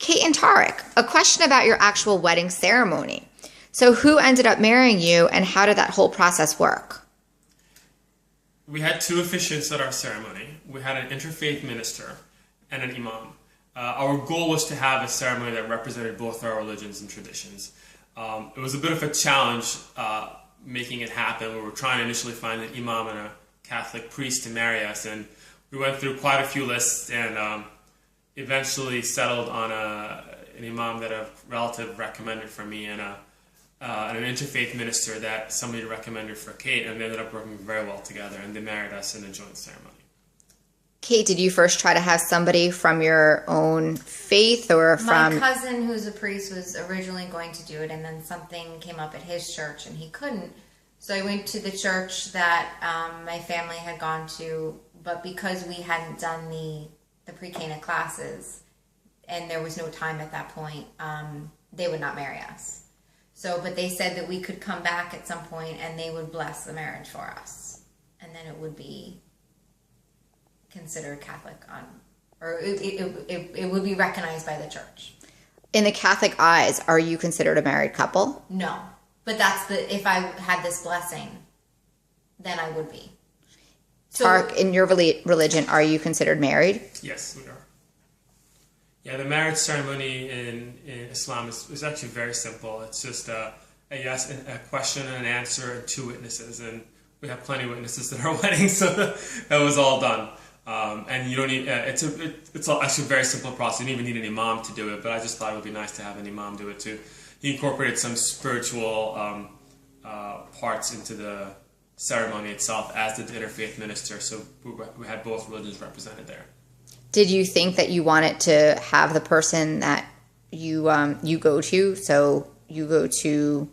Kate and Tarek, a question about your actual wedding ceremony. So who ended up marrying you, and how did that whole process work? We had two officiants at our ceremony. We had an interfaith minister and an imam. Our goal was to have a ceremony that represented both our religions and traditions. It was a bit of a challenge making it happen. We were trying to initially find an imam and a Catholic priest to marry us, and we went through quite a few lists and eventually settled on an imam that a relative recommended for me and an interfaith minister that somebody recommended for Kate, and they ended up working very well together, and they married us in a joint ceremony. Kate, did you first try to have somebody from your own faith or from... My cousin, who's a priest, was originally going to do it, and then something came up at his church, and he couldn't. So I went to the church that my family had gone to, but because we hadn't done the pre-Cana classes, and there was no time at that point, they would not marry us. So, but they said that we could come back at some point, and they would bless the marriage for us, and then it would be considered Catholic or it would be recognized by the church. In the Catholic eyes, are you considered a married couple? No, but if I had this blessing, then I would be. So, Tarek, in your religion, are you considered married? Yes, we are. Yeah, the marriage ceremony in Islam is actually very simple. It's just a question and an answer, and two witnesses, and we have plenty of witnesses at our wedding, so that was all done. And you don't need, it's actually a very simple process. You don't even need an imam to do it, but I just thought it would be nice to have an imam do it too. He incorporated some spiritual parts into the ceremony itself, as did the interfaith minister, so we had both religions represented there. Did you think that you wanted to have the person that you go to, so you go to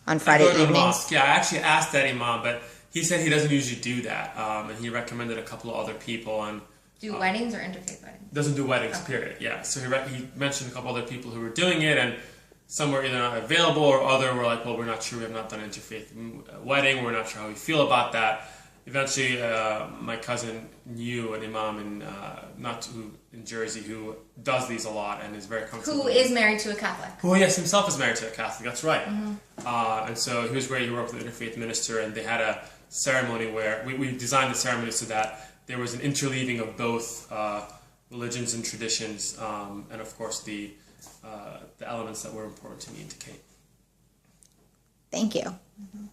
on Friday evenings? Mosque. Yeah, I actually asked that imam, but he said he doesn't usually do that, and he recommended a couple of other people. And do weddings or interfaith weddings? Doesn't do weddings, okay. Period. Yeah, so he mentioned a couple other people who were doing it, and some were either not available or other were like, well, we're not sure, we have not done an interfaith wedding, we're not sure how we feel about that. Eventually, my cousin knew an imam in Jersey who does these a lot and is very comfortable. Who is married to a Catholic. Who, yes, himself is married to a Catholic, that's right. Mm-hmm. And so he was great, he worked with the interfaith minister, and they had a ceremony where we designed the ceremony so that there was an interleaving of both religions and traditions, and of course the elements that were important to me and to Kate. Thank you. Mm-hmm.